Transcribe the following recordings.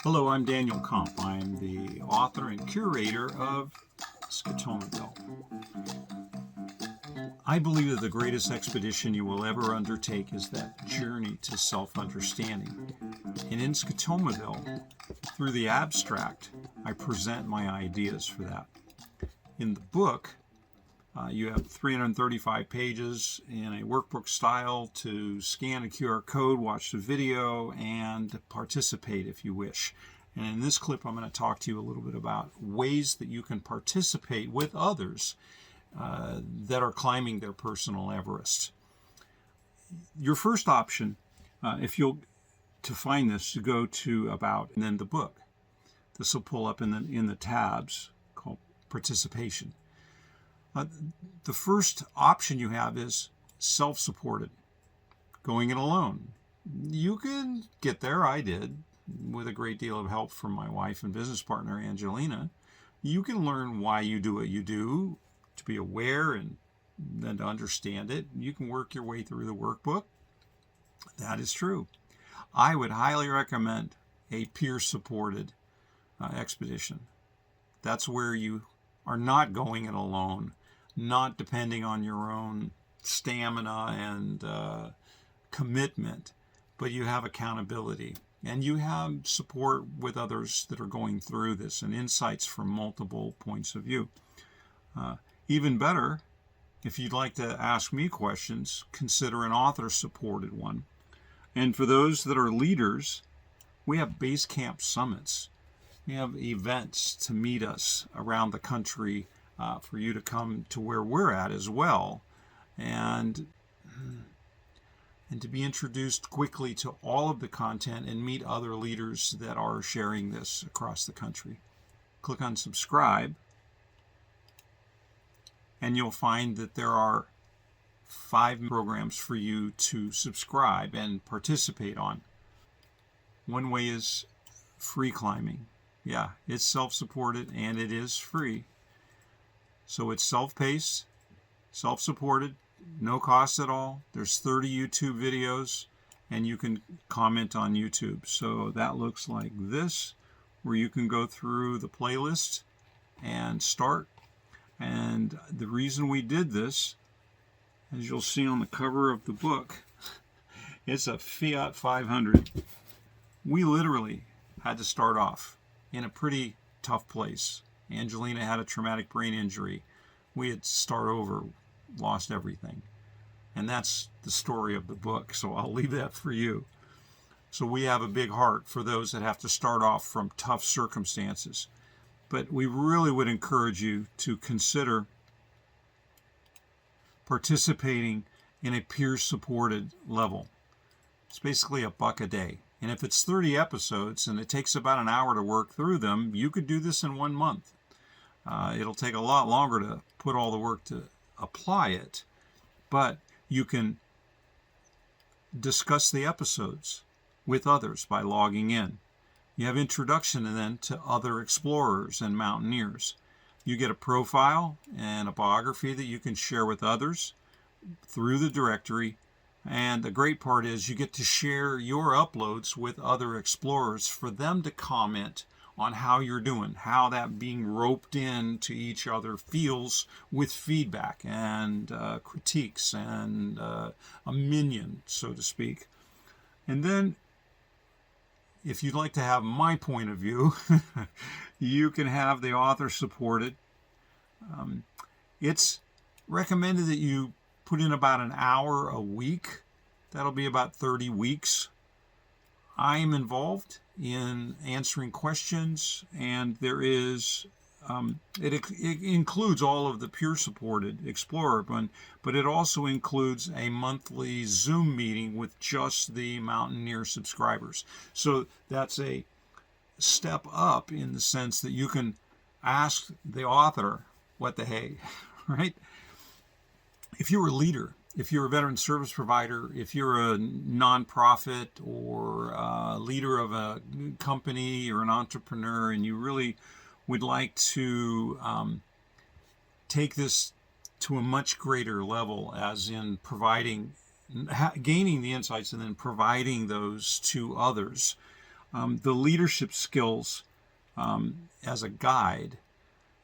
Hello, I'm Daniel Comp. I'm the author and curator of SCOTOMAVILLE. I believe that the greatest expedition you will ever undertake is that journey to self-understanding. And in SCOTOMAVILLE, through the abstract, I present my ideas for that. In the book, you have 335 pages in a workbook style to scan a QR code, watch the video, and participate if you wish. And in this clip, I'm going to talk to you a little bit about ways that you can participate with others that are climbing their personal Everest. Your first option, to find this, you go to About and then the book. This will pull up in the tabs called Participation. The first option you have is self-supported, going it alone. You can get there, I did, with a great deal of help from my wife and business partner, Angelina. You can learn why you do what you do, to be aware and then to understand it. You can work your way through the workbook. That is true. I would highly recommend a peer-supported expedition. That's where you are not going it alone, not depending on your own stamina and commitment, but you have accountability and you have support with others that are going through this and insights from multiple points of view. Even better, if you'd like to ask me questions, consider an author-supported one. And for those that are leaders, we have base camp summits. We have events to meet us around the country for you to come to where we're at as well, and to be introduced quickly to all of the content and meet other leaders that are sharing this across the country. Click on subscribe, and you'll find that there are 5 programs for you to subscribe and participate on. One way is free climbing. Yeah, it's self-supported and it is free. So it's self-paced, self-supported, no cost at all. There's 30 YouTube videos and you can comment on YouTube. So that looks like this, where you can go through the playlist and start. And the reason we did this, as you'll see on the cover of the book, it's a Fiat 500. We literally had to start off in a pretty tough place. Angelina had a traumatic brain injury. We had to start over, lost everything. And that's the story of the book, so I'll leave that for you. So we have a big heart for those that have to start off from tough circumstances. But we really would encourage you to consider participating in a peer-supported level. It's basically $1 a day. And if it's 30 episodes and it takes about an hour to work through them, you could do this in 1 month. It'll take a lot longer to put all the work to apply it, but you can discuss the episodes with others by logging in. You have introduction and then to other explorers and mountaineers. You get a profile and a biography that you can share with others through the directory. And the great part is you get to share your uploads with other explorers for them to comment on how you're doing, how that being roped in to each other feels with feedback and critiques and a minion, so to speak. And then if you'd like to have my point of view, you can have the author supported. It's recommended that you put in about an hour a week. That'll be about 30 weeks. I am involved in answering questions, and there is it includes all of the peer-supported Explorer, but it also includes a monthly Zoom meeting with just the Mountaineer subscribers. So that's a step up in the sense that you can ask the author, what the hey, right? If you're a leader, if you're a veteran service provider, if you're a nonprofit or a leader of a company or an entrepreneur, and you really would like to take this to a much greater level, as in gaining the insights and then providing those to others, The leadership skills as a guide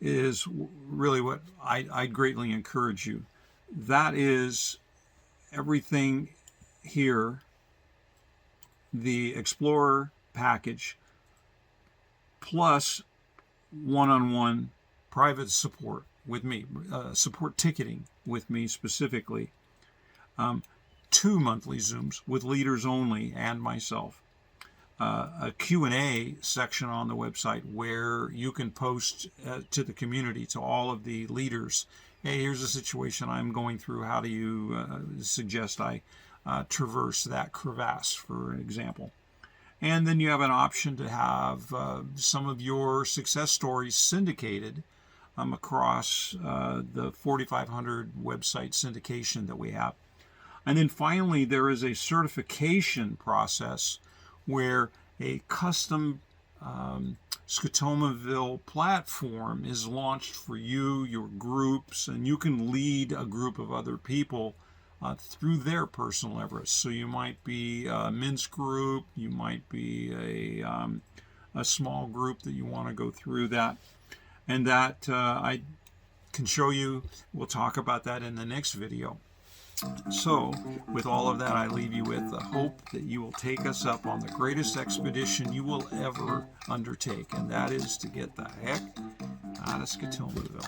is really what I greatly encourage you. That is everything here, the Explorer package, plus one-on-one private support with me, support ticketing with me specifically, 2 monthly Zooms with leaders only and myself, a Q&A section on the website where you can post to the community, to all of the leaders, hey, here's a situation I'm going through. How do you suggest I traverse that crevasse, for an example? And then you have an option to have some of your success stories syndicated across the 4,500 website syndication that we have. And then finally, there is a certification process where a custom SCOTOMAVILLE platform is launched for you, your groups, and you can lead a group of other people through their personal Everest. So you might be a men's group, you might be a small group that you want to go through that. And that I can show you. We'll talk about that in the next video. So, with all of that, I leave you with the hope that you will take us up on the greatest expedition you will ever undertake, and that is to get the heck out of SCOTOMAVILLE.